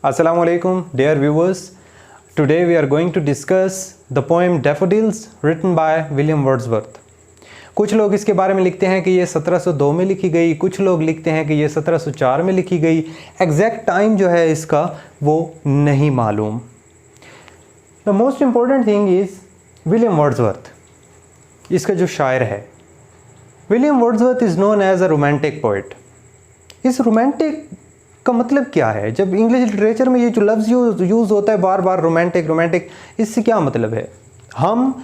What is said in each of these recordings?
Assalamu alaikum, dear viewers. Today we are going to discuss the poem Daffodils written by William Wordsworth. कुछ लोग इसके बारे में लिखते हैं कि ये 1702 में लिखी गई, कुछ लोग लिखते हैं कि ये 1704 में लिखी गई। एग्जैक्ट टाइम जो है इसका वो नहीं मालूम। The most important thing is William Wordsworth, इसका जो शायर है। William Wordsworth is known as a romantic poet. इस रोमांटिक का मतलब क्या है? जब इंग्लिश लिटरेचर में ये जो लफ्ज़ यूज़ होता है बार बार रोमांटिक, इससे क्या मतलब है? हम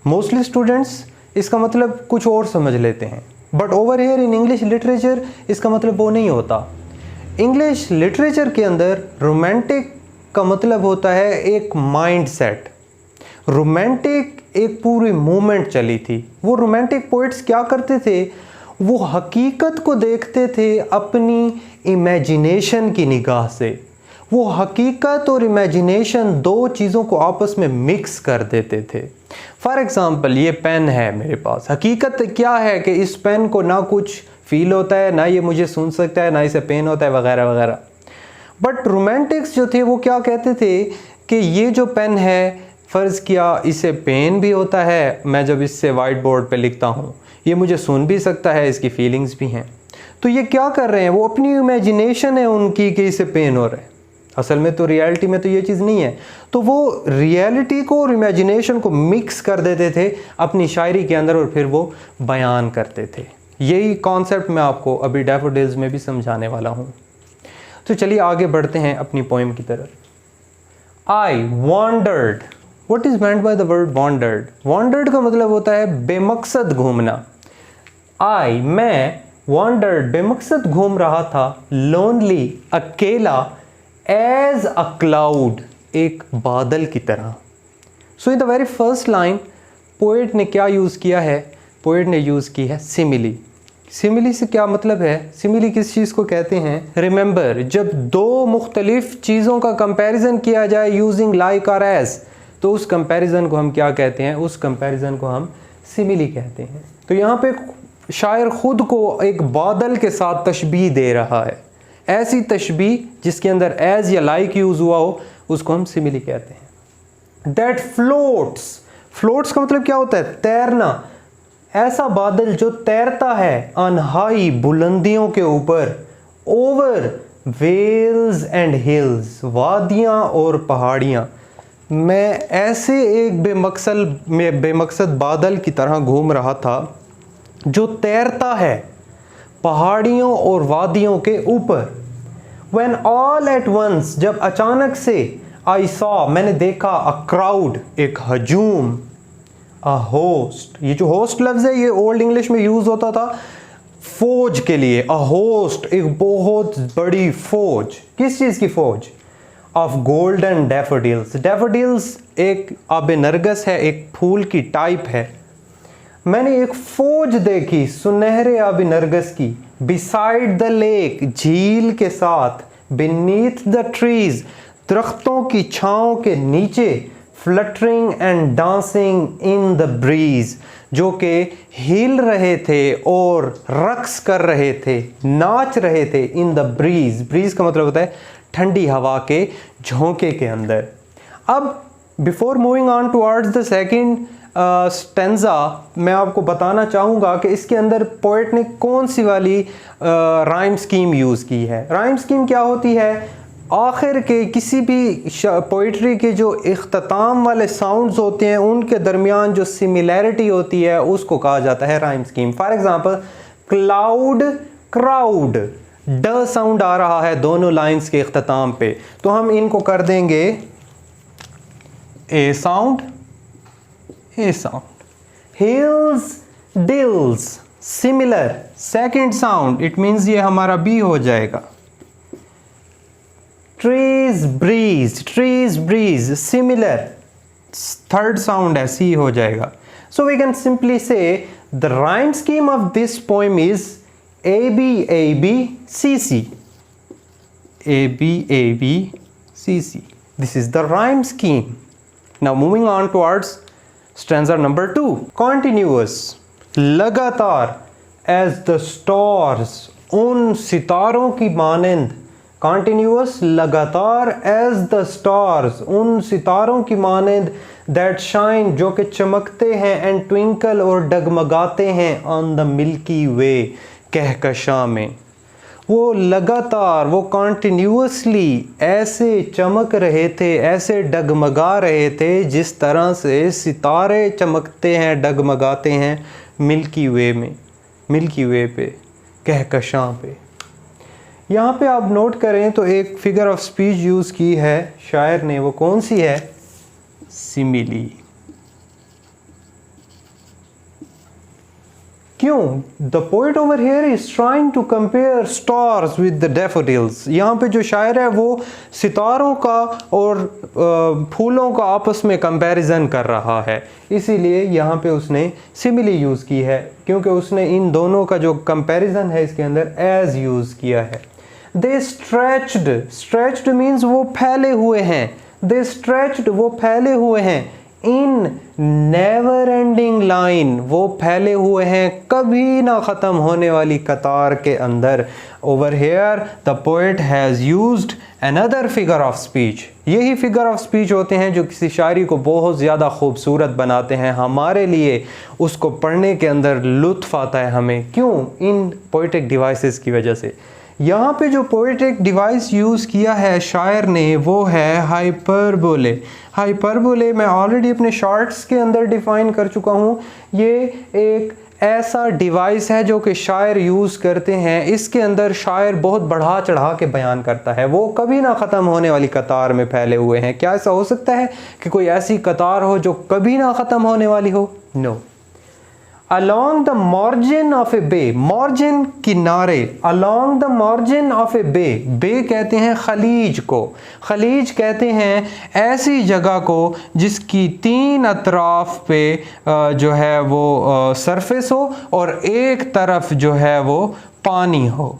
मोस्टली स्टूडेंट्स इसका मतलब कुछ और समझ लेते हैं, but over here in English literature इसका मतलब वो नहीं होता। इंग्लिश लिटरेचर के अंदर रोमांटिक का मतलब होता है एक माइंड सेट। रोमांटिक एक पूरी मूवमेंट चली थी। वो रोमांटिक पोइट्स क्या करते थे? वो हकीकत को देखते थे अपनी इमेजिनेशन की निगाह से। वो हकीकत और इमेजिनेशन दो चीज़ों को आपस में मिक्स कर देते थे। फॉर एग्ज़ाम्पल, ये पेन है मेरे पास। हकीकत क्या है कि इस पेन को ना कुछ फील होता है, ना ये मुझे सुन सकता है, ना इसे पेन होता है, वगैरह वगैरह। बट रोमांटिक्स जो थे वो क्या कहते थे कि ये जो पेन है, फ़र्ज़ किया इसे पेन भी होता है, मैं जब इससे वाइट बोर्ड पे लिखता हूँ ये मुझे सुन भी सकता है, इसकी फीलिंग्स भी हैं। तो ये क्या कर रहे हैं? वो अपनी इमेजिनेशन है उनकी कि इसे पेन हो रहा है। असल में तो रियलिटी में तो ये चीज़ नहीं है। तो वो रियलिटी को और इमेजिनेशन को मिक्स कर देते थे अपनी शायरी के अंदर और फिर वो बयान करते थे। यही कॉन्सेप्ट मैं आपको अभी डैफोडिल्स में भी समझाने वाला हूँ। तो चलिए आगे बढ़ते हैं अपनी पोइम की तरफ। आई wandered. What is meant by the word wandered? Wandered का मतलब होता है बेमकसद घूमना। मैं wandered बेमकसद घूम रहा था, lonely अकेला, as a cloud एक बादल की तरह। So in the very first line poet ने क्या यूज़ किया है? पोएट ने यूज़ की है सिमिली। सिमिली से क्या मतलब है? सिमिली किस चीज़ को कहते हैं? रिमेंबर, जब दो मुख्तलिफ चीज़ों का कंपैरिजन किया जाए यूजिंग लाइक और एज, तो उस कंपैरिजन को हम क्या कहते हैं? उस कंपैरिजन को हम सिमिली कहते हैं। तो यहाँ पे शायर खुद को एक बादल के साथ तशबीह दे रहा है। ऐसी तशबीह जिसके अंदर एज या लाइक यूज़ हुआ हो उसको हम सिमिली कहते हैं। That floats. फ्लोट्स का मतलब क्या होता है? तैरना। ऐसा बादल जो तैरता है ऑन हाई बुलंदियों के ऊपर, ओवर वेल्स एंड हिल्स वादियाँ और पहाड़ियाँ। मैं ऐसे एक बेमकसद बादल की तरह घूम रहा था जो तैरता है पहाड़ियों और वादियों के ऊपर। When all at once, जब अचानक से, I saw मैंने देखा, a crowd एक हजूम, a host। ये जो होस्ट लफ्ज़ है ये ओल्ड इंग्लिश में यूज़ होता था फौज के लिए। a host एक बहुत बड़ी फौज। किस चीज़ की फौज? Of golden daffodils. डैफोडिल्स एक आब नरगस है, एक फूल की टाइप है। मैंने एक फौज देखी सुनहरे आब नरगस की, बिसाइड द लेक झील के साथ, बीनीथ द ट्रीज दरख्तों की छाँव के नीचे, fluttering and dancing in the breeze जो कि हिल रहे थे और रक्स कर रहे थे, नाच रहे थे। इन द ब्रीज, ब्रीज का मतलब होता है ठंडी हवा के झोंके के अंदर। अब before moving on towards the second stanza, मैं आपको बताना चाहूँगा कि इसके अंदर पोएट ने कौन सी वाली राइम स्कीम यूज़ की है। राइम स्कीम क्या होती है? आखिर के किसी भी पोइट्री के जो इख्तिताम वाले साउंड्स होते हैं उनके दरमियान जो सिमिलैरिटी होती है उसको कहा जाता है rhyme scheme. For example, cloud, crowd, ड साउंड आ रहा है दोनों लाइंस के इख्तिताम पे, तो हम इनको कर देंगे A sound, A sound. Hills, dills, similar, second sound, it means ये हमारा बी हो जाएगा। Trees, breeze, trees, breeze, similar, third sound है, सी हो जाएगा। So we can simply say the rhyme scheme of this poem is A B A B C C, A B A B C C. This is the rhyme scheme. Now moving on towards stanza number 2. Continuous, लगातार, as the stars, उन सितारों की मानंद continuous लगातार, as the stars उन सितारों की मानंद, that shine जो कि चमकते हैं, एंड ट्विंकल और डगमगाते हैं, ऑन द मिल्की वे कहकशां में। वो लगातार, वो कॉन्टिन्यूअसली ऐसे चमक रहे थे, ऐसे डगमगा रहे थे जिस तरह से सितारे चमकते हैं, डगमगाते हैं मिल्की वे में, मिल्की वे पे, कहकशां पे। यहाँ पे आप नोट करें तो एक फिगर ऑफ स्पीच यूज़ की है शायर ने, वो कौन सी है? सिमिली। क्यों? The poet over here is trying to compare stars with the daffodils. यहाँ पे जो शायर है वो सितारों का और फूलों का आपस में कंपैरिजन कर रहा है, इसीलिए यहाँ पे उसने सिमिली यूज़ की है, क्योंकि उसने इन दोनों का जो कंपैरिजन है इसके अंदर एज यूज़ किया है। दे स्ट्रेच्ड, स्ट्रेच्ड मीन्स वो फैले हुए हैं, दे स्ट्रेच्ड वो फैले हुए हैं, इन नेवर एंडिंग लाइन वो फैले हुए हैं कभी ना ख़त्म होने वाली कतार के अंदर। Over here the poet has used another figure of speech. यही फिगर ऑफ स्पीच होते हैं जो किसी शायरी को बहुत ज़्यादा खूबसूरत बनाते हैं, हमारे लिए उसको पढ़ने के अंदर लुत्फ़ आता है हमें। क्यों? इन पोएटिक डिवाइसेस की वजह से। यहाँ पे जो पोएटिक डिवाइस यूज़ किया है शायर ने वो है हाइपरबोले। हाइपरबोले मैं ऑलरेडी अपने शॉर्ट्स के अंदर डिफ़ाइन कर चुका हूँ। ये एक ऐसा डिवाइस है जो कि शायर यूज़ करते हैं, इसके अंदर शायर बहुत बढ़ा चढ़ा के बयान करता है, वो कभी ना ख़त्म होने वाली कतार में फैले हुए हैं। क्या ऐसा हो सकता है कि कोई ऐसी कतार हो जो कभी ना ख़त्म होने वाली हो? No. Along the margin of a bay, margin किनारे, along the margin of a bay, bay कहते हैं खलीज को, खलीज कहते हैं ऐसी जगह को जिसकी तीन अतराफ पे जो है वो सरफेस हो और एक तरफ जो है वो पानी हो।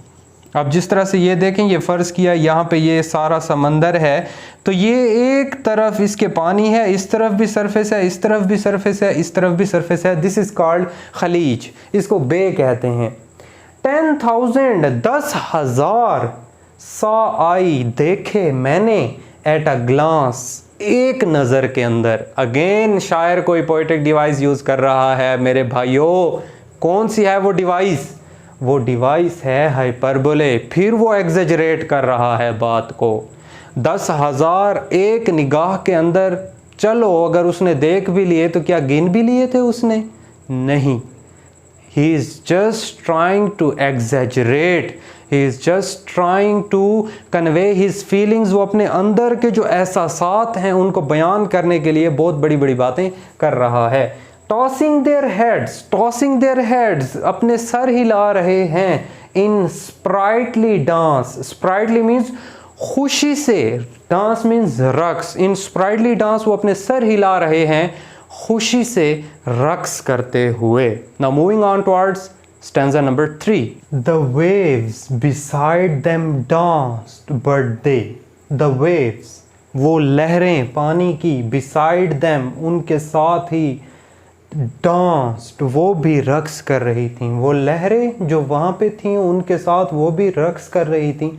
अब जिस तरह से ये देखें, ये फ़र्ज़ किया यहाँ पे ये सारा समंदर है, तो ये एक तरफ इसके पानी है, इस तरफ भी सरफेस है, इस तरफ भी सरफेस है, इस तरफ भी सरफेस है। दिस इज़ कॉल्ड खलीज, इसको बे कहते हैं। 10,000 10,000 saw I देखे मैंने, एट अ ग्लांस एक नज़र के अंदर। अगेन शायर कोई पोएटिक डिवाइस यूज़ कर रहा है मेरे भाइयों। कौन सी है वो डिवाइस? वो डिवाइस है हाइपरबोले। फिर वो एग्जेजरेट कर रहा है बात को। 10,000 एक निगाह के अंदर, चलो अगर उसने देख भी लिए तो क्या गिन भी लिए थे उसने? नहीं। He is just trying to exaggerate, he is just trying to convey his feelings. वो अपने अंदर के जो एहसासात हैं उनको बयान करने के लिए बहुत बड़ी बड़ी बातें कर रहा है। Tossing their heads, tossing their heads अपने सर हिला रहे हैं। In sprightly dance, sprightly means खुशी से, डांस मीन्स रक्स। इन स्प्राइटली डांस वो अपने सर हिला रहे हैं खुशी से रक्स करते हुए। Now moving on towards stanza number 3। The waves beside them danced but they, the waves वो लहरें पानी की, बिसाइड देम उनके साथ ही, डांस्ड वो भी रक्स कर रही थीं। वो लहरें जो वहाँ पे थीं उनके साथ वो भी रक्स कर रही थीं।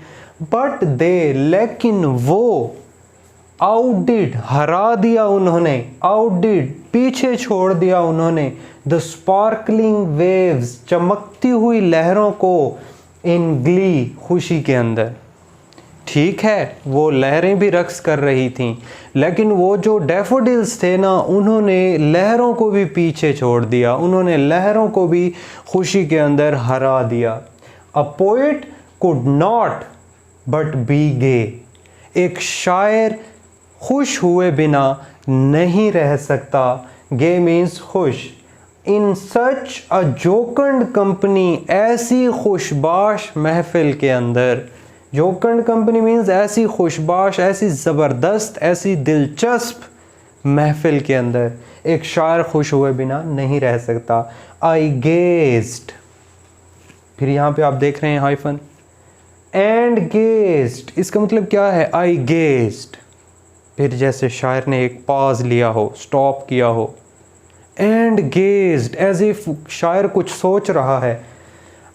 बट दे, लेकिन वो, आउटडिड हरा दिया उन्होंने, आउटडिड पीछे छोड़ दिया उन्होंने, द स्पार्कलिंग वेव्स चमकती हुई लहरों को, इन ग्ली खुशी के अंदर। ठीक है, वो लहरें भी रक्स कर रही थीं, लेकिन वो जो डैफोडिल्स थे ना, उन्होंने लहरों को भी पीछे छोड़ दिया, उन्होंने लहरों को भी खुशी के अंदर हरा दिया। A poet could not but be gay, एक शायर खुश हुए बिना नहीं रह सकता। गे मीन्स खुश। इन सच अ जोकंड कंपनी, ऐसी खुशबाश महफिल के अंदर। जोकंड कंपनी मीन्स ऐसी खुशबाश, ऐसी ज़बरदस्त, ऐसी दिलचस्प महफिल के अंदर एक शायर खुश हुए बिना नहीं रह सकता। आई गेज्ड, फिर यहाँ पे आप देख रहे हैं हाइफन, एंड गेज्ड, इसका मतलब क्या है? आई गेज्ड, फिर जैसे शायर ने एक पॉज लिया हो, स्टॉप किया हो। एंड गेज्ड, एज इफ शायर कुछ सोच रहा है।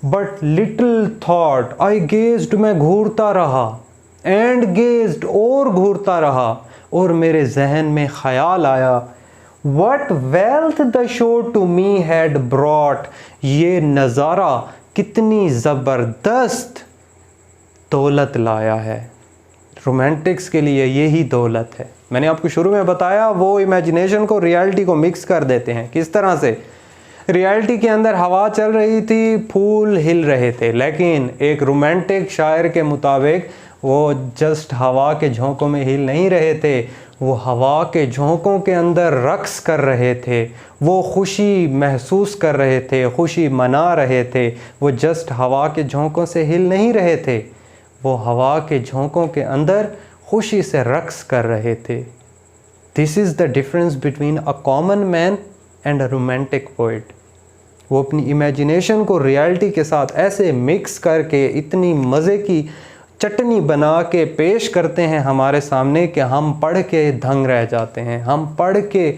But little thought, I gazed मैं घूरता रहा, एंड गेज्ड, और घूरता रहा, और मेरे जहन में ख्याल आया, what wealth the show to me had brought, ये नज़ारा कितनी ज़बरदस्त दौलत लाया है। रोमांटिक्स के लिए यही दौलत है। मैंने आपको शुरू में बताया, वो इमेजिनेशन को रियलिटी को मिक्स कर देते हैं। किस तरह से? रियलिटी के अंदर हवा चल रही थी, फूल हिल रहे थे, लेकिन एक रोमांटिक शायर के मुताबिक वो जस्ट हवा के झोंकों में हिल नहीं रहे थे, वो हवा के झोंकों के अंदर रक्स कर रहे थे, वो खुशी महसूस कर रहे थे, खुशी मना रहे थे। वो जस्ट हवा के झोंकों से हिल नहीं रहे थे, वो हवा के झोंकों के अंदर खुशी से रक्स कर रहे थे। This is the difference between a common man and a romantic poet. वो अपनी इमेजिनेशन को रियलिटी के साथ ऐसे मिक्स करके इतनी मज़े की चटनी बना के पेश करते हैं हमारे सामने कि हम पढ़ के दंग रह जाते हैं, हम पढ़ के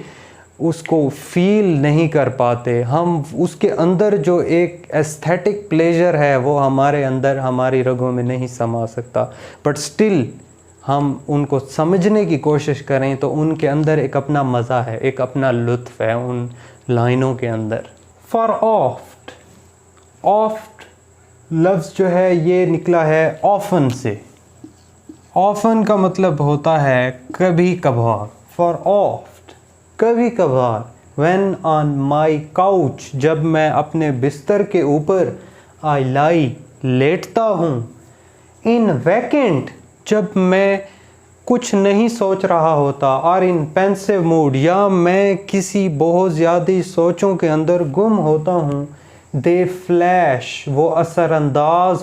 उसको फील नहीं कर पाते, हम उसके अंदर जो एक एस्थेटिक प्लेजर है वो हमारे अंदर, हमारी रगों में नहीं समा सकता। बट स्टिल हम उनको समझने की कोशिश करें तो उनके अंदर एक अपना मज़ा है, एक अपना लुत्फ़ है उन लाइनों के अंदर। फॉर ऑफ्ट, ऑफ्ट लफ्ज़ जो है ये निकला है ऑफन से। ऑफन का मतलब होता है कभी कभार। फॉर ऑफ्ट, कभी कभार। व्हेन ऑन माई काउच, जब मैं अपने बिस्तर के ऊपर आई लाई, लेटता हूँ। इन वैकेंट, जब मैं कुछ नहीं सोच रहा होता। और इन पेंसिव मूड, या मैं किसी बहुत ज़्यादा सोचों के अंदर गुम होता हूँ। दे फ्लैश, वो असरअंदाज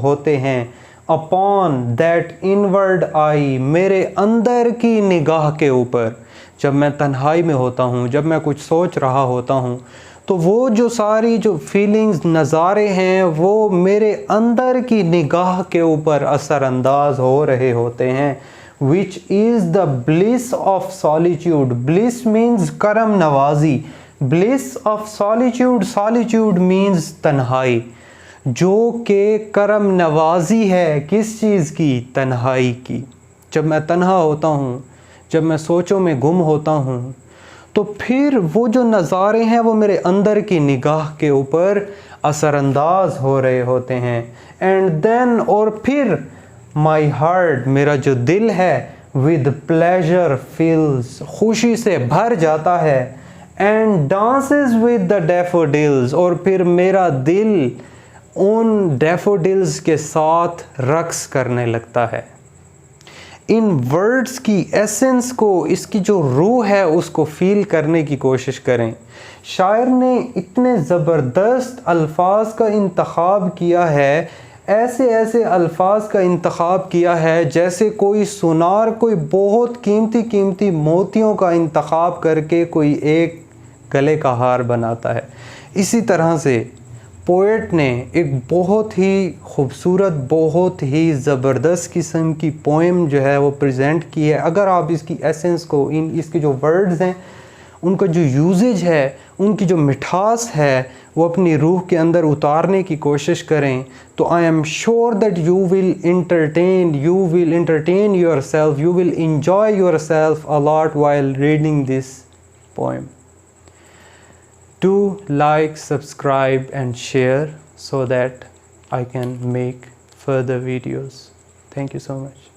होते हैं। अपॉन दैट इनवर्ड आई, मेरे अंदर की निगाह के ऊपर। जब मैं तन्हाई में होता हूँ, जब मैं कुछ सोच रहा होता हूँ, तो वो जो सारी जो फीलिंग्स, नज़ारे हैं, वो मेरे अंदर की निगाह के ऊपर असरअंदाज हो रहे होते हैं। Which is the bliss of solitude. Bliss means करम नवाजी। Bliss of solitude, solitude means तन्हाई, जो कि करम नवाजी है किस चीज़ की? तन्हाई की। जब मैं तन्हा होता हूँ, जब मैं सोचों में गुम होता हूँ, तो फिर वो जो नज़ारे हैं वो मेरे अंदर की निगाह के ऊपर असरअंदाज हो रहे होते हैं। एंड देन, और फिर माई हार्ट, मेरा जो दिल है, विद प्लेजर फिल्स, खुशी से भर जाता है। And dances with the daffodils, और फिर मेरा दिल उन डैफोडिल्स के साथ रक्स करने लगता है। इन वर्ड्स की एसेंस को, इसकी जो रूह है, उसको फील करने की कोशिश करें। शायर ने इतने ज़बरदस्त अल्फाज का इंतखाब किया है, ऐसे ऐसे अल्फाज का इंतखाब किया है जैसे कोई सुनार कोई बहुत कीमती कीमती मोतियों का इंतखाब करके कोई एक गले का हार बनाता है। इसी तरह से पोएट ने एक बहुत ही खूबसूरत, बहुत ही ज़बरदस्त किस्म की पोएम जो है वो प्रेजेंट की है। अगर आप इसकी एसेंस को, इसके जो वर्ड्स हैं, उनका जो यूजेज है, उनकी जो मिठास है, वो अपनी रूह के अंदर उतारने की कोशिश करें, तो I am sure that you will entertain yourself, you will enjoy yourself a lot while reading this poem. Do like, subscribe and share so that I can make further videos. Thank you so much.